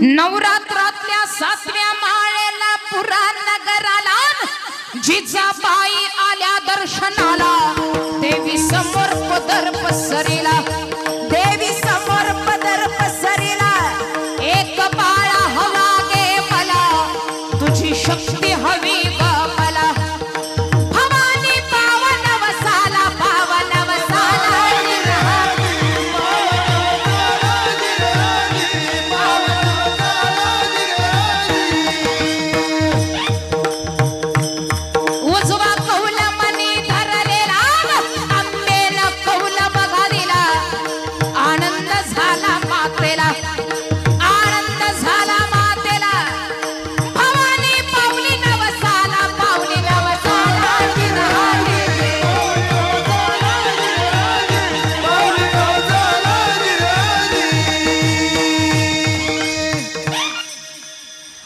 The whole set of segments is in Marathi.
नवरात्रातल्या 7व्या माळेला पुरा नगराला जिजाबाई आल्या दर्शनाला देवी समोर पदर पसरीला देवी समोर पदर पसरीला एक बाळा हवा गे मला तुझी शक्ती हवी ग मला भवानी पावन वसाला उजवा कौल मनी धरलेला आंबेला कौल बघा दिला आनंद झाला मातेला आनंद झाला मातेला भवानी पावली नवसाला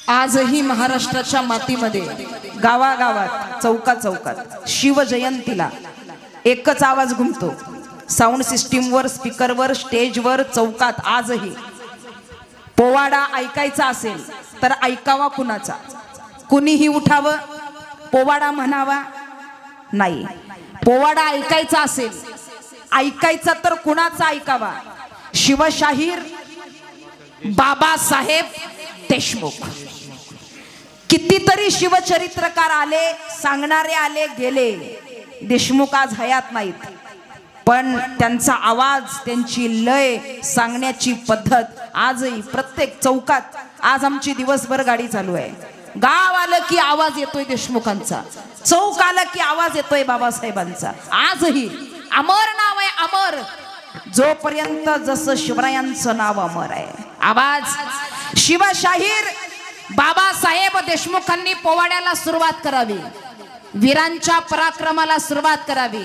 आजही महाराष्ट्राच्या मातीमध्ये गावागावात चौका चौकात शिवजयंतीला एकच आवाज घुमतो. साऊंड सिस्टीमवर, स्पीकरवर, स्टेजवर, चौकात आजही पोवाडा ऐकायचा असेल तर ऐकावा कुणाचा? कुणीही उठावं, पोवाडा म्हणावा नाही. पोवाडा ऐकायचा असेल, ऐकायचा तर कुणाचा ऐकावा? शिवशाहीर बाबासाहेब देशमुख. कितीतरी शिवचरित्रकार आले, सांगणारे आले गेले, देशमुख आज हयात नाहीत, पण त्यांचा आवाज, त्यांची लय, सांगण्याची पद्धत आजही प्रत्येक चौकात. आज आमची दिवसभर गाडी चालू आहे. गाव आलं की आवाज येतोय देशमुखांचा, चौक आलं की आवाज येतोय बाबासाहेबांचा. आजही अमर नाव आहे, अमर. जोपर्यंत जसं शिवरायांचं नाव अमर आहे. आवाज शिवशाहीर बाबासाहेब देशमुखांनी पोवाड्याला सुरुवात करावी, वीरांच्या पराक्रमाला सुरुवात करावी.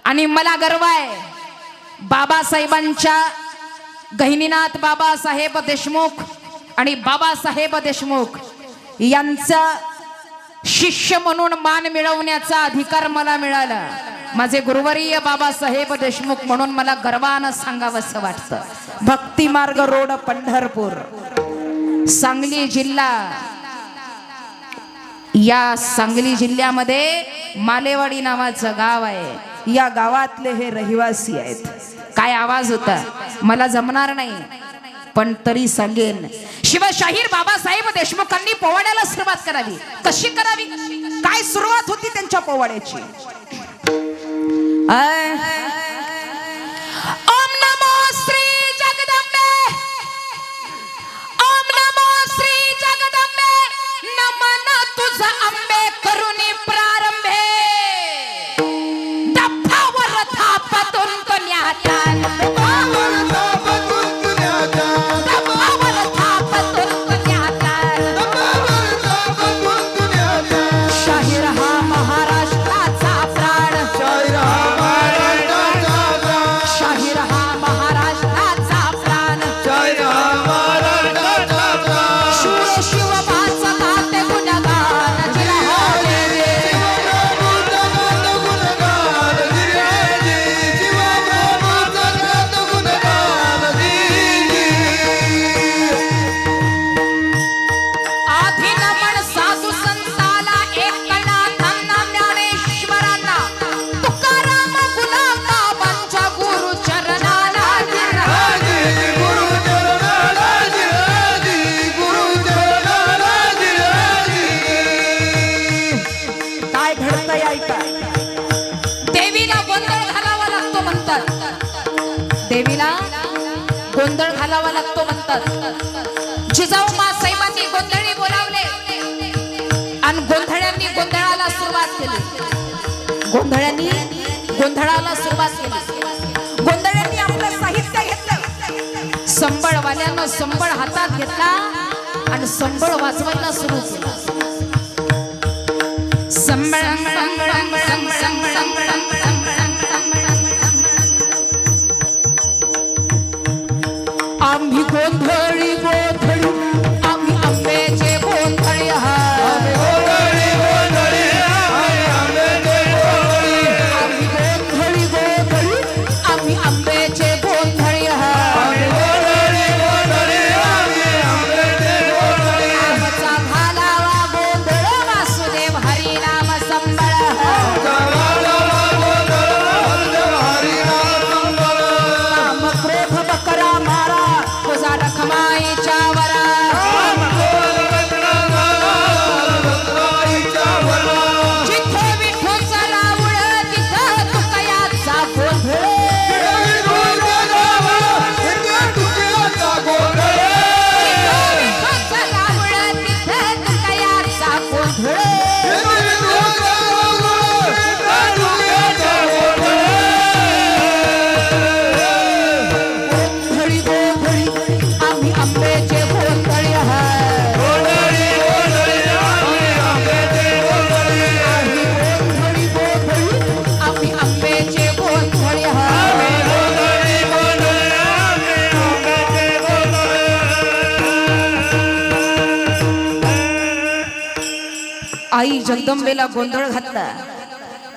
आणि मला गर्व आहे बाबासाहेबांच्या गहिनीनाथ बाबासाहेब देशमुख आणि बाबासाहेब देशमुख यांचा शिष्य म्हणून मान मिळवण्याचा अधिकार मला मिळाला. माझे गुरुवर्य बाबासाहेब देशमुख म्हणून मला गर्वानं सांगावंसं वाटतं. भक्ती मार्ग रोड, पंढरपूर, सांगली जिल्हा. या सांगली जिल्ह्यामध्ये मालेवाडी नावाचं गाव आहे. या गावातले हे रहिवासी आहेत. काय आवाज होता मला जमणार नाही, पण तरी सांगेन. शिवशाहीर बाबासाहेब देशमुखांनी पोवाड्याला सुरुवात करावी. कशी करावी? काय सुरुवात होती त्यांच्या पोवाड्याची? ओम नमो श्री जगदंबे, ओम नमो श्री जगदंबे, नमन तुझा अंबे करुणी प्रारंभे, डफावर थापतून कन्यातान, डफावर थापतून कन्यातान. शाहीर हा महाराष्ट्राचा प्राण, शाहीर हा महाराष्ट्राचा प्राण. शूर शिवबाचा गाते गुणगान, जिला हो देवी. आधी नमन साधू संताला, एक कणा धन्ना ज्ञानेश्वरांना, तुकाराम गुलाबाबांच्या गुरु चरणाला. काय घडतंय ऐका. देवीला गोंधळ घालावा लागतो म्हणतात, देवीला गोंधळ घालावा लागतो म्हणतात. जिजाऊ मासाहेबांनी गोंधळी बोलावले आणि गोंधळ्यांनी गोंधळाला सुरुवात केली. गोंधळ्यांनी गोंधळाला सुरुवात केली. गोंधळ्यांनी आपलं साहित्य घेतलं, संबळवाल्यांना संबळ हातात घेतला आणि संबळ वाजवायला सुरू केला. संबळ आम्ही गोंधळी गोंधळी, आम्ही आंब्याचे गोंधळी आहात. आम्ही गोंधळी गोंधळी, आम्ही आंब्याचे गोंधळी आहात. लखमाईच्या वरा जिथे विठूचा रावळ तिथं तुकयाचा गोंधळ आई जगदंबेला गोंधळ घातला.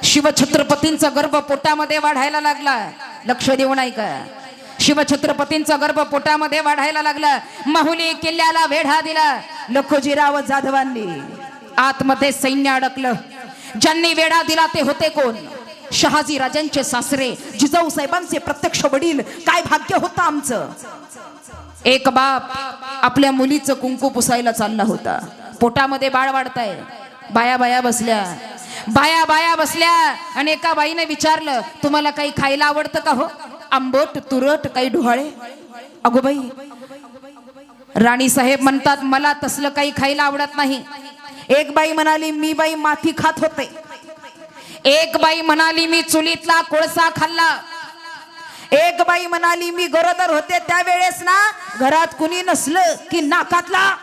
शिवछत्रपतींचा गर्भ पोटामध्ये वाढायला लागला. लक्ष देऊन ऐका. शिवछत्रपतींचा गर्भ पोटामध्ये वाढायला लागला. माहुली किल्ल्याला वेढा दिला. लखोजीराव जाधवांनी आतमध्ये सैन्य अडकलं. ज्यांनी वेढा दिला ते होते कोण? शहाजी राजांचे सासरे जिजाऊ साहेबांचे प्रत्यक्ष वडील. काय भाग्य होतं आमचं. एक बाप आपल्या मुलीचं कुंकू पुसायला चालला होता. पोटामध्ये बाळ वाढताय. बाया बाया बसल्या. बाया बाया बसल्या आणि एका बाईने विचारलं, तुम्हाला काही खायला आवडतं का हो? आंबट तुरट काही डोहाळे. अगो बाई, राणी साहेब म्हणतात मला तसलं काही खायला आवडत नाही. एक बाई म्हणाली मी बाई माती खात होते. एक बाई म्हणाली मी चुलीतला कोळसा खाल्ला. एक बाई म्हणाली मी गरोदर होते त्यावेळेस ना घरात कुणी नसलं की नाकातला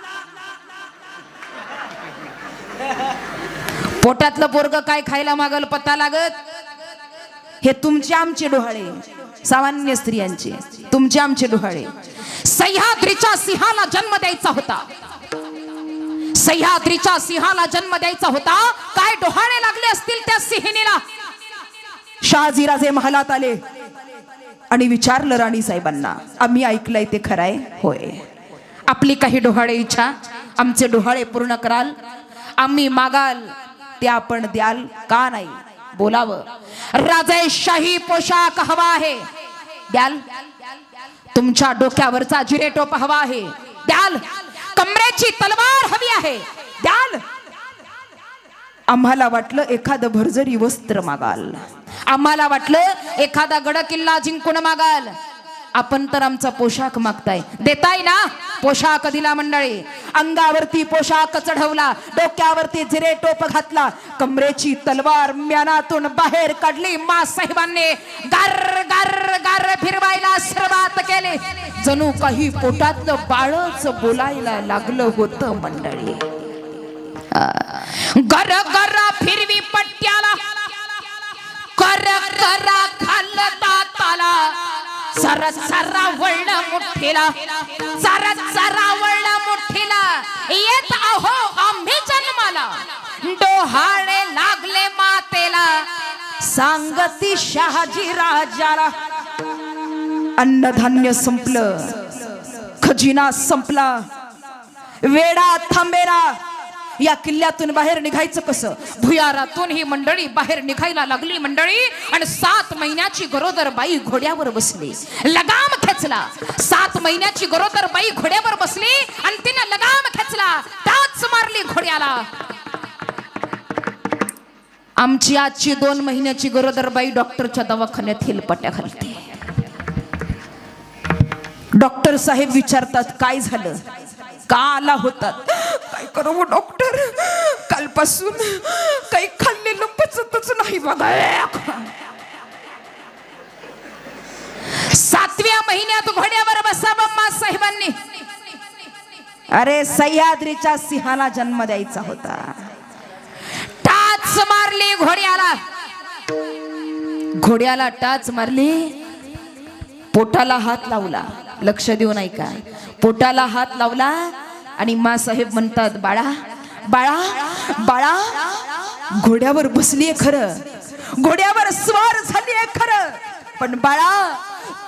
पोटातलं पोरग काय खायला मागल पत्ता लागत. हे तुमचे आमचे डोहाळे, सामान्य स्त्रियांचे तुमचे आमचे डोहाळे. सह्याद्रीच्या सिंहाला जन्म द्यायचा होता. सह्याद्रीच्या सिंहाला जन्म द्यायचा होता. काय डोहाळे लागले असतील त्या सिंहिणीला. शहाजीराजे महालात आले आणि विचारलं राणी साहेबांना, आम्ही ऐकलंय ते खरंय? होय. आपली काही डोहाळे इच्छा आमचे डोहाळे पूर्ण कराल. आम्ही मागाल ते आपण द्याल का नाही? बोलावं. राजेशाही पोशाख हवा आहे, द्याल. तुमच्या डोक्यावरचा जिरेटोप हवा आहे, द्याल. कमरेची तलवार हवी आहे, द्याल. आम्हाला वाटलं एखादं भरजरी वस्त्र मागाल. आम्हाला वाटलं एखादा गड किल्ला जिंकून मागाल. आपण तर आमचा पोशाख मागताय, देताय ना? पोशाख दिला मंडळी. अंगावरती पोशाख चढवला, डोक्यावरती जिरे टोप घातला, कमरेची तलवार म्यानातून बाहेर काढली. मा साहेबांनी गार गार गार फिरवायला सुरुवात केली. जणू काही पोटातलं बाळच बोलायला लागलं होतं मंडळी. गर गर फिरवी पट्ट्याला, कर करा खाल्लं दाताला, जरा जरा वळलं मुठीला, जरा जरा वळलं मुठीला. येत आहो आम्ही जन्माला, डोहाळे लागले मातेला, सांगती शहाजी राजाला. अन्नधान्य संपलं, खजिना संपला, वेडा थांबेला. या किल्ल्यातून बाहेर निघायचं कसं? भुयारातून ही मंडळी बाहेर निघायला लागली मंडळी. आणि 7 महिन्याची गरोदर बाई घोड्यावर बसली, लगाम खेचला. 7 महिन्याची गरोदर बाई घोड्यावर बसली आणि तिने लगाम खेचला, टाच मारली घोड्याला. आमची आजची 2 महिन्याची गरोदर बाई डॉक्टरच्या दवाखान्यात हेलपट्या घालते. डॉक्टर साहेब विचारतात काय झालं, का आला होतात? काय करू डॉक्टर, कालपासून काही खाल्लेलं पचतच नाही बघा. 7व्या महिन्यात घोड्यावर बसावं मा साहेबांनी. अरे सह्याद्रीच्या सिंहाला जन्म द्यायचा होता. टाच मारली घोड्याला, घोड्याला टाच मारली, पोटाला हात लावला. लक्ष देऊन ऐका. पोटाला हात लावला आणि मा साहेब म्हणतात बाळा बाळा बाळा. घोड्यावर बसलीये खरं, घोड्यावर स्वार झालीये खरं, पण बाळा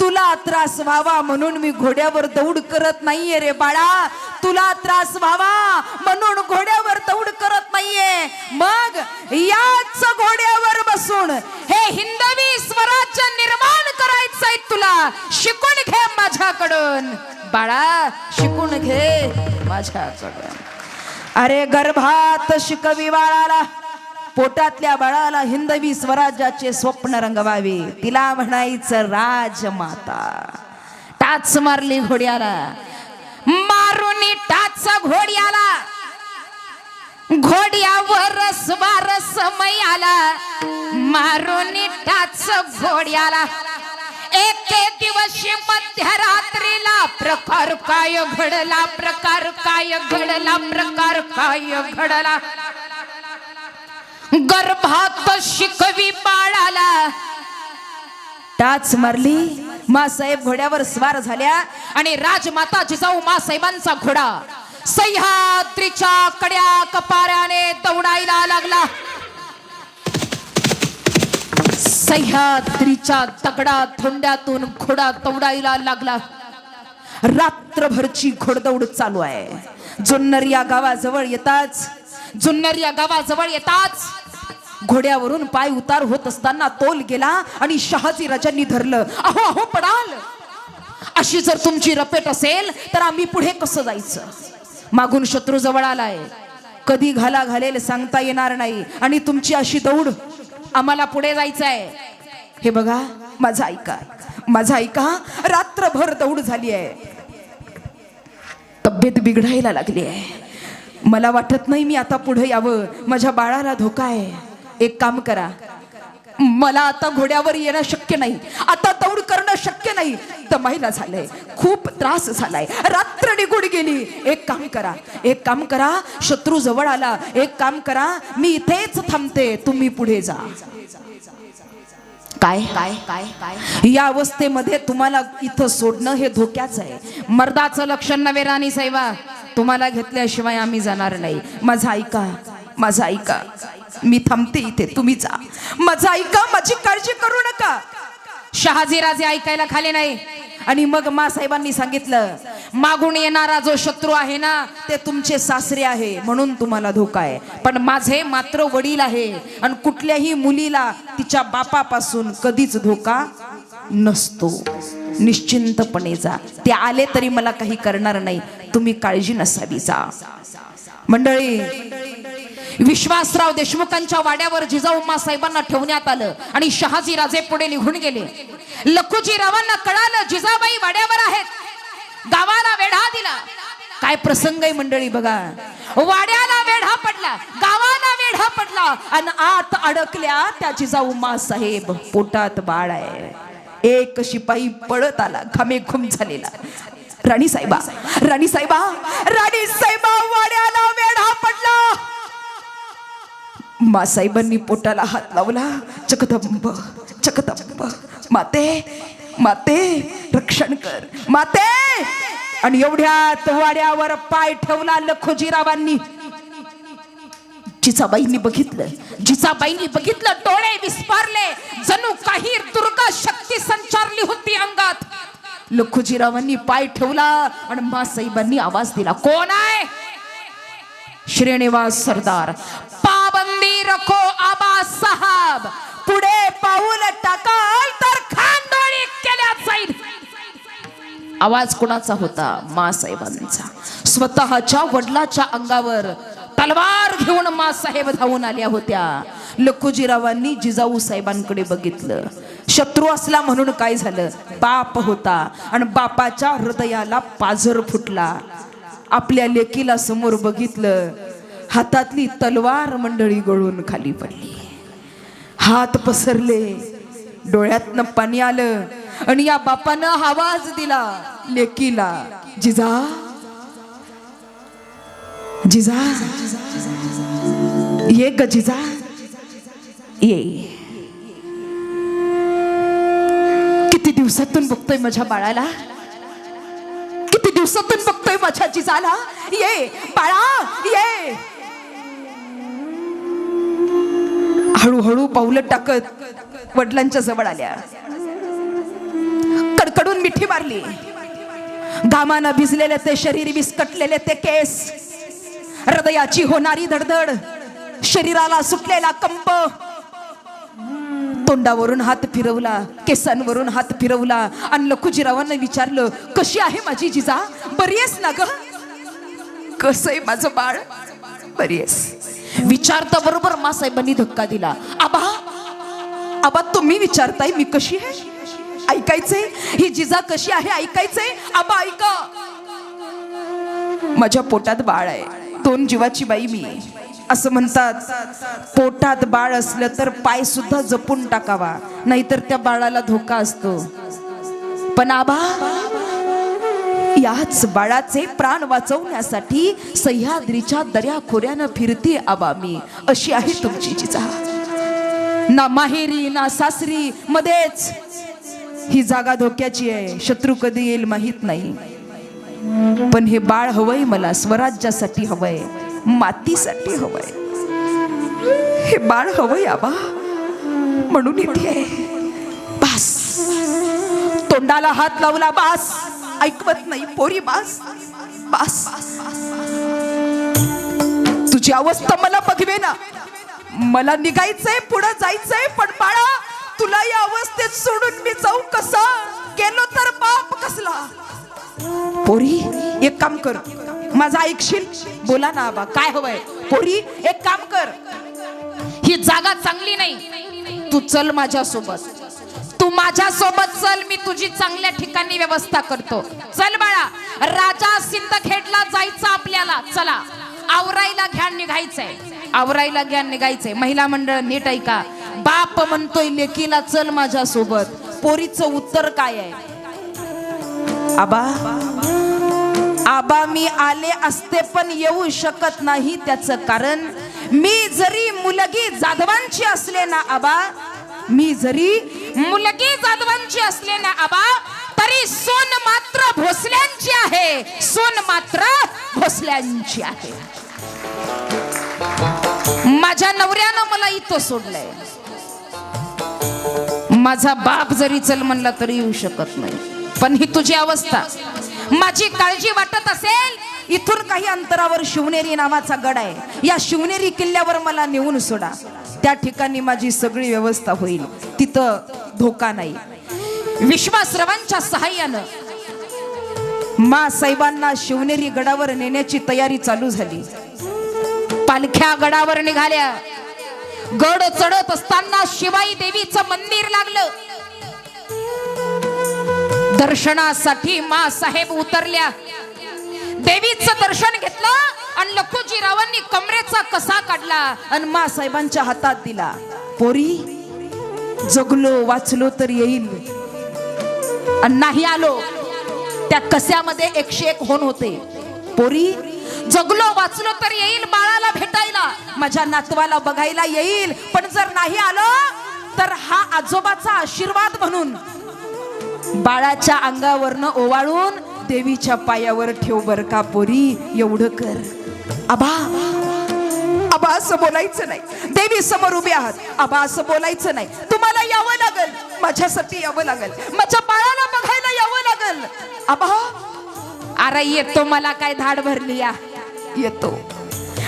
तुला त्रास व्हावा म्हणून मी घोड्यावर दौड करत नाहीये रे बाळा. तुला त्रास व्हावा म्हणून घोड्यावर दौड करत नाहीये. मग याच घोड्यावर बसून हे हिंदवी स्वराज्य निर्माण करायचं जाईल तुला, शिकून घे माझ्याकडून बाळा, शिकून घे माझ्याकडून. अरे गर्भात शिकवी बाळाला, पोटातल्या बाळाला हिंदवी स्वराज्याचे स्वप्न रंगवावे, तिला म्हणायचं राजमाता. टाच मारली घोड्याला, मारुनी टाच घोड्याला, घोड्यावर स्वार समय आला, मारुनी टाच घोड्याला. एके दिवशी मध्यरात्रीला प्रकार काय घडला, प्रकार काय घडला, प्रकार काय घडला. गर्भात शिकवी बाळाला टाच मारली. मासाहेब घोड्यावर स्वार झाल्या आणि राजमाता जिजाऊ मासाहेबांचा घोडा सह्याद्रीच्या कड्या कपाऱ्याने दौडायला लागला. सह्याद्रीच्या दगडा धोंड्यातून घोडा दौडायला लागला. रात्रभरची घोडदौड चालू आहे. जुन्नर या गावाजवळ येताच घोड्यावरून पाय उतार होत असताना तोल गेला आणि शहाजी राजांनी धरलं. अहो अहो पडाल, अशी जर तुमची रपेट असेल तर आम्ही पुढे कसं जायचं. मागून शत्रू जवळ आलाय, कधी घाला घालेल सांगता येणार नाही आणि तुमची अशी दौड, आम्हाला पुढे जायचंय. हे बघा, माझं ऐका, माझं ऐका. रात्रभर दौड झाली आहे, तब्येत बिघडायला लागली आहे. मला वाटत नाही मी आता पुढे यावं, माझ्या बाळाला धोका आहे. एक काम करा, मला आता घोड्यावर येणं शक्य नाही, आता दौड करणं शक्य नाही. दमायला झालंय, खूप त्रास झालाय, रात्र निघून गेली. एक काम करा, शत्रू जवळ आला, एक काम करा, मी इथेच थांबते, तुम्ही पुढे जा. काय काय काय काय या अवस्थेमध्ये तुम्हाला इथं सोडणं हे धोक्याचं आहे. मर्दाचं लक्षण नव्हे राणी साहेबा, तुम्हाला घेतल्याशिवाय आम्ही जाणार नाही. माझं ऐका, मी थांबते इथे, तुम्ही जा. माझं ऐका, माझी काळजी करू नका. शहाजी राजे ऐकायला खाले नाही आणि मग मासाहेबांनी सांगितलं, मागून येणारा जो शत्रू आहे ना, ते तुमचे सासरे आहे म्हणून तुम्हाला धोका आहे, पण माझे मात्र वडील आहे आणि कुठल्याही मुलीला तिच्या बापापासून कधीच धोका नसतो. निश्चिंतपणे जा, ते आले तरी मला काही करणार नाही, तुम्ही काळजी नसावी, जा. मंडळी, विश्वासराव देशमुखांच्या वाड्यावर जिजाऊ मासाहेबांना ठेवण्यात आलं आणि शहाजी राजे पुढे निघून गेले. लखुजी रावांना कळालं जिजाबाई वाड्यावर आहेत, गावाला वेढा दिला. काय प्रसंग आहे मंडळी बघा, वाड्याला वेढा पडला, गावाला वेढा पडला आणि आत अडकल्या त्या जिजाऊ मासाहेब. पोटात बाळ आहे. एक शिपाई पळत आला, घामेघूम झालेला. राणी साहेबा वाड्याला वेढा पडला. मासाहेबांनी पोटाला हात लावला. चकदंब, माते रक्षण कर, माते. आणि एवढ्यात वाड्यावर पाय ठेवला लखोजीरावांनी. जिजाबाईंनी बघितलं, डोळे विस्फारले, जणू काही दुर्गा शक्ती संचारली होती अंगात. लखोजीरावांनी पाय ठेवला आणि मासाहेबांनी आवाज दिला, कोण आहे? श्रीनिवास सरदार. पाबंदी रखो आबा साहब, पुढे पाऊल टाकाल तर खांदोळी केल्या जाईल. आवाज कोणाचा होता? मासाहेबांचा. स्वतःच्या वडिलाच्या अंगावर तलवार घेऊन मासाहेब धावून आल्या होत्या. लखुजीरावांनी जिजाऊ साहेबांकडे बघितलं. शत्रू असला म्हणून काय झालं? बाप होता आणि बापाच्या हृदयाला पाझर फुटला. आपल्या लेकीला समोर बघितलं, हातातली तलवार मंडळी गळून खाली पडली. हात पसरले, डोळ्यातनं पाणी आलं आणि या बापानं आवाज दिला लेकीला, जिजा जिजा ये ग जिजा ये. किती दिवसातून बघतोय माझ्या बाळाला, किती दिवसातून बघतोय माझ्या जिजाला. ये बाळा ये. हळूहळू पाऊलं टाकत वडिलांच्या जवळ आल्या. कडकडून मिठी मारली. घामानं भिजलेले ते शरीर, विस्कटलेले ते केस, हृदयाची होणारी धडधड, शरीराला सुटलेला कंप. तोंडावरून हात फिरवला, केसांवरून हात फिरवला आणि लखुजीरावांना विचारलं, कशी आहे माझी जिजा, बरी आहेस ना ग? कसं आहे माझं बाळ, बरी आहेस? विचारता बरोबर मासाहेबांनी धक्का दिला. आबा आबा तुम्ही विचारताय मी कशी आहे? ऐकायचंय ही जिजा कशी आहे, ऐकायचंय? आबा ऐका, माझ्या पोटात बाळ आहे, 2 जीवाची बाई मी. असं म्हणतात पोटात बाळ असलं तर पाय सुद्धा जपून टाकावा, नाहीतर त्या बाळाला धोका असतो. पण आबा याच बाळाचे प्राण वाचवण्यासाठी सह्याद्रीच्या दर्याखोऱ्यानं फिरते आबा मी. अशी आहे तुमची जिजा. ना माहेरी ना सासरी, मध्येच ही जागा धोक्याची आहे. शत्रू कधी येईल माहित नाही. पण हे बाळ हवंय मला, स्वराज्यासाठी हवंय, मातीसाठी हवंय. हे बाळ हवंय आबा, म्हणून इथे. बास, तोंडाला हात लावला, बास. ऐकवत नाही पोरी, बास बास. तुझी अवस्था मला बघवे ना, मला निघायचंय, पुढे जायचंय, पण बाळा तुला या अवस्थेत सोडून मी जाऊ कसा? गेलो तर बाप कसला? पोरी एक काम कर, माझा ऐकशील? बोला ना आबा, काय हवंय? पोरी एक काम कर, ही जागा चांगली नाही, तू चल माझ्या सोबत. तू माझ्या सोबत चल, मी तुझी चांगल्या ठिकाणी व्यवस्था करतो. चल बाळा, राजा सिंदखेडला जायचं आपल्याला. चला, आवरायला घ्या, निघायचंय, आवरायला घ्या, निघायचंय. महिला मंडळ नीट ऐका, बाप म्हणतोय लेकीला चल माझ्या सोबत. पोरीचं उत्तर काय आहे? आबा आबा मी आले असते पण येऊ शकत नाही. त्याचं कारण मी जरी मुलगी जाधवांची असले ना आबा, मी जरी मुलगी जाधवांची असले ना आबा, तरी सोन मात्र भोसल्यांची आहे, सोन मात्र भोसल्यांची आहे. माझ्या नवऱ्यानं मला इथं सोडलंय. माझा बाप जरी चल म्हणला तरी येऊ शकत नाही. पण ही तुझी अवस्था, माझी काळजी वाटत असेल, इथून काही अंतरावर शिवनेरी नावाचा गड आहे. या शिवनेरी किल्ल्यावर मला नेऊन सोडा. त्या ठिकाणी माझी सगळी व्यवस्था होईल, तिथं धोका नाही. विश्वासरावांच्या सहाय्यानं मासाहेबांना शिवनेरी गडावर नेण्याची तयारी चालू झाली. पालख्या गडावर निघाल्या. गड चढत असताना शिवाई देवीचं मंदिर लागलं. दर्शनासाठी मासाहेब उतरल्या. देवीचं दर्शन घेतलं आणि लखुजीरावांनी कमरेचा कसा काढला आणि मासाहेबांच्या हातात दिला. पोरी जगलो वाचलो तर येईल, आणि नाही आलो त्या कस्यामध्ये 101 होण होते. पोरी जगलो वाचलो तर येईल, बाळाला भेटायला, माझ्या नातवाला बघायला येईल. पण जर नाही आलो तर हा आजोबाचा आशीर्वाद म्हणून बाळाच्या अंगावरनं ओवाळून देवीच्या पायावर ठेव बर का पोरी, एवढं कर. आबा आबा असं बोलायचं नाही, देवी समोर उभे आहात. आबा असं बोलायचं नाही, तुम्हाला यावं लागल, माझ्यासाठी यावं लागल, माझ्या बाळाला बघायला यावं लागल. आबा अरे येतो, मला काय धाड भरली या, येतो.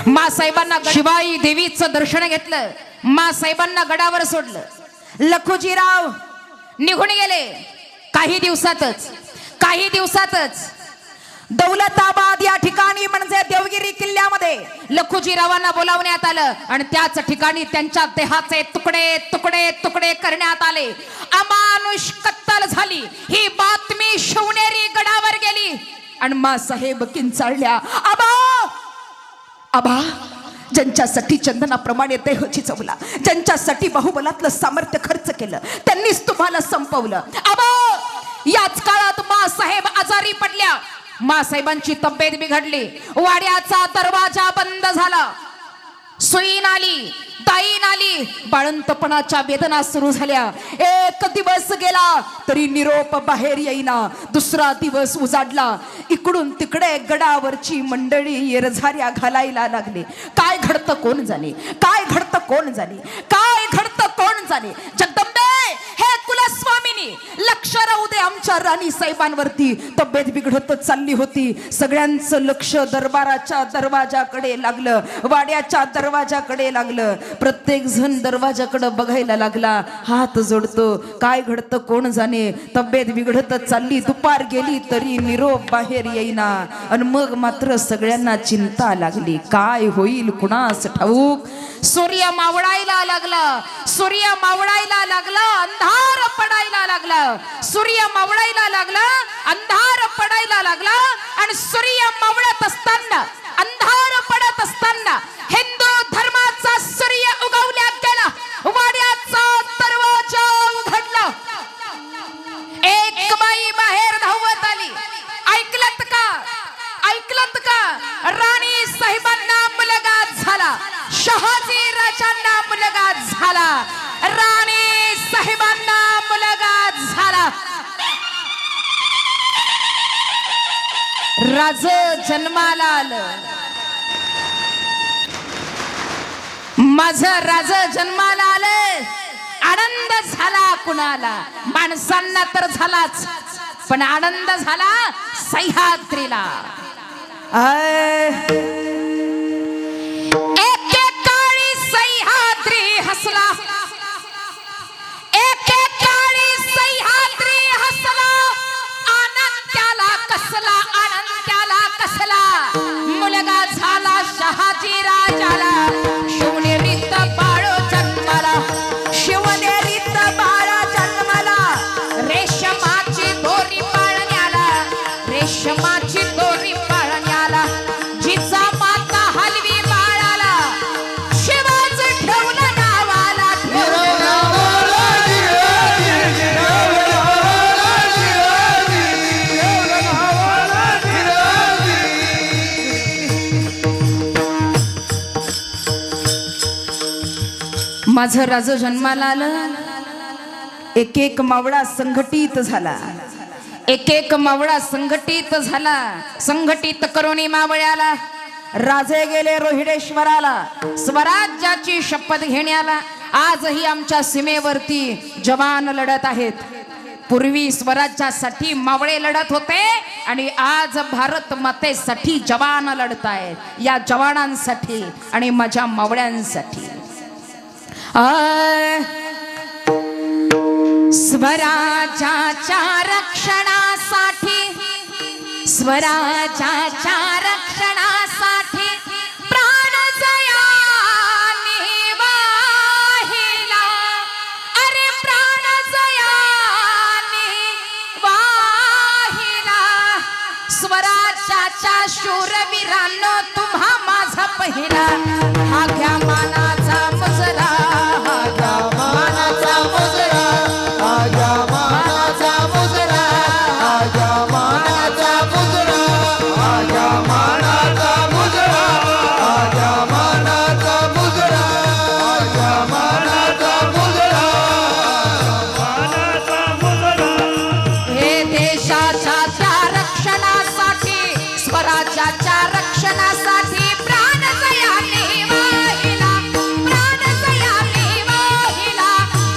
मासाहेबांना शिवाई देवीचं दर्शन घेतलं. मासाहेबांना गडावर सोडलं. लखुजीराव निघून गेले. काही दिवसातच दौलताबाद या ठिकाणी म्हणजे देवगिरी किल्ल्यामध्ये लखुजीरावांना बोलावण्यात आलं आणि त्याच ठिकाणी त्यांच्या देहाचे तुकडे तुकडे तुकडे करण्यात आले. अमानुष कत्तल झाली. ही बातमी शिवनेरी गडावर गेली आणि मासाहेब किंचाळल्या. आबा आबा ज्यांच्यासाठी चंदनाप्रमाणे देह चिचवला, ज्यांच्यासाठी बाहुबलातलं सामर्थ्य खर्च केलं, त्यांनीच तुम्हाला संपवलं. आबा याच काळात मासाहेब आजारी पडल्या. मासाहेबांची तब्येत बिघडली. वाड्याचा दरवाजा बंद झाला. सुईन आली, ताईन आली. बाळंतपणाच्या वेदना सुरू झाल्या. एक दिवस गेला तरी निरोप बाहेर येईना. दुसरा दिवस उजाडला. इकडून तिकडे गडावरची मंडळी येरझाऱ्या घालायला लागली. काय घडतं कोण जाणे, काय घडतं कोण जाणे, काय घडतं कोण जाणे. जगदंबे हे कुल गोस्वामीनी लक्ष राहू दे आमच्या राणी साहेबांवरती. तब्येत बिघडतच चालली होती. सगळ्यांचं लक्ष दरबाराच्या दरवाजाकडे लागलं, वाड्याच्या दरवाजाकडे लागलं. प्रत्येक जण दरवाजाकडे बघायला लागला, हात जोडतो. काय घडतं कोण जाणे. तब्येत बिघडतच चालली. दुपार गेली तरी निरोप बाहेर येईना. आणि मग मात्र सगळ्यांना चिंता लागली, काय होईल कुणास ठाऊक. सूर्य मावळायला लागला, सूर्य मावळायला लागला, अंधार पडायला लागला. सूर्य मावळायला लागला, अंधार पडायला लागला. आणि सूर्य मावळत असताना, अंधार पडत असताना हिंदू धर्माचा सूर्य उगवल्या गेला. वाड्याचा दरवाजा उघडला. एक बाई बाहेर धावत आली. ऐकलत का, ऐकलत का. राणी साहेबांना मुलगा झाला, शहाजी राजांना मुलगा झाला, राणी साहेबांना मुलगा झाला. राज जन्माला आलं. माझं राज जन्माला आलं. आनंद झाला कुणाला, माणसांना तर झालाच, पण आनंद झाला सह्याद्रीला. एकेकाळी सह्याद्री हसला, एकेकाळी सह्याद्री हसला. आनंदाला कसला, आनंदाला कसला. मुलगा झाला शहाजी राजाला. शिवनेरीत बाळ जन्माला, शिवनेरीत बाळ जन्माला. रेशमाची दोरी पाळण्याला, रेशमाची दोरी पाळण्याला. जिचा माता हलवी बाळाला, शिवाच ठेवलं नावाला. माझं राज जन्माला आलं. एक एक मावळा संघटित झाला, एक एक मावळा संघटित झाला. संघटित करुणी मावळ्याला राजे गेले रोहिडेश्वराला, स्वराज्याची शपथ घेण्याला. आजही आमच्या सीमेवरती जवान लढत आहेत. पूर्वी स्वराज्यासाठी मावळे लढत होते आणि आज भारत मातेसाठी जवान लढत आहेत. या जवानांसाठी आणि माझ्या मावळ्यांसाठी. स्वराज्याच्या रक्षणासाठी, स्वराज्याच्या रक्षणासाठी प्राण जयाने वाहिला. अरे प्राण जयाने वाहिला. स्वराज्याच्या शूरवीरांनो तुम्हा माझा पहिला. हा घ्या मानाचा मुजरा, हा घ्या मानाचा मुजरा, हा घ्या मानाचा मुजरा, हा घ्या मानाचा मुजरा, हा घ्या मानाचा मुजरा, हा घ्या मानाचा मुजरा, हा घ्या मानाचा मुजरा, मानाचा मुजरा. हे देशाच्या त्या रक्षणासाठी, स्वराज्याच्या रक्षणासाठी प्राण जयाने वाहिला, प्राण जयाने वाहिला.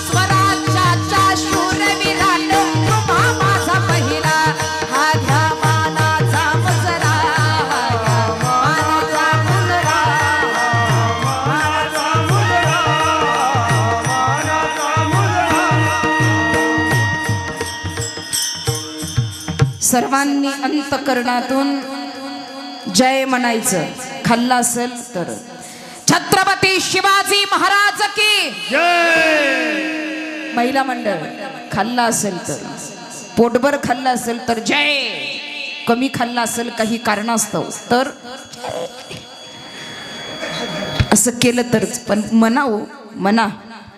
स्वराज्याच्या शूरवीरांनो तुम्हा माझा पहिला. हा घ्या मानाचा मुजरा, हा घ्या मानाचा मुजरा, मानाचा मुजरा, मानाचा मुजरा. सर्वांनी अंतःकरणातून जय म्हणायचं. खाल्ला असेल तर छत्रपती शिवाजी महाराज की जय. महिला मंडळ खाल्ला असेल तर, पोटभर खाल्ला असेल तर जय. कमी खाल्ला असेल काही कारणास्तव तर असं केलं तरच. पण म्हणावं, म्हणा.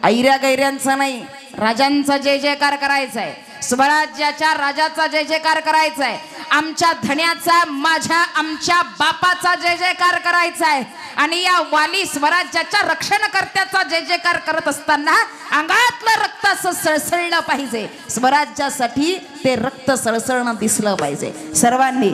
ऐऱ्या गैऱ्यांचा नाही, राजांचा जय जयकार करायचा आहे. स्वराज्याच्या राजाचा जय जयकार करायचा आहे. आमच्या धन्याचा, माझ्या, आमच्या बापाचा जय जयकार करायचा आहे. आणि या वाली स्वराज्याच्या रक्षणकर्त्याचा जय जयकार करत असताना अंगातलं रक्त असं सळसळलं पाहिजे. स्वराज्यासाठी ते रक्त सळसळणं दिसलं पाहिजे सर्वांनी.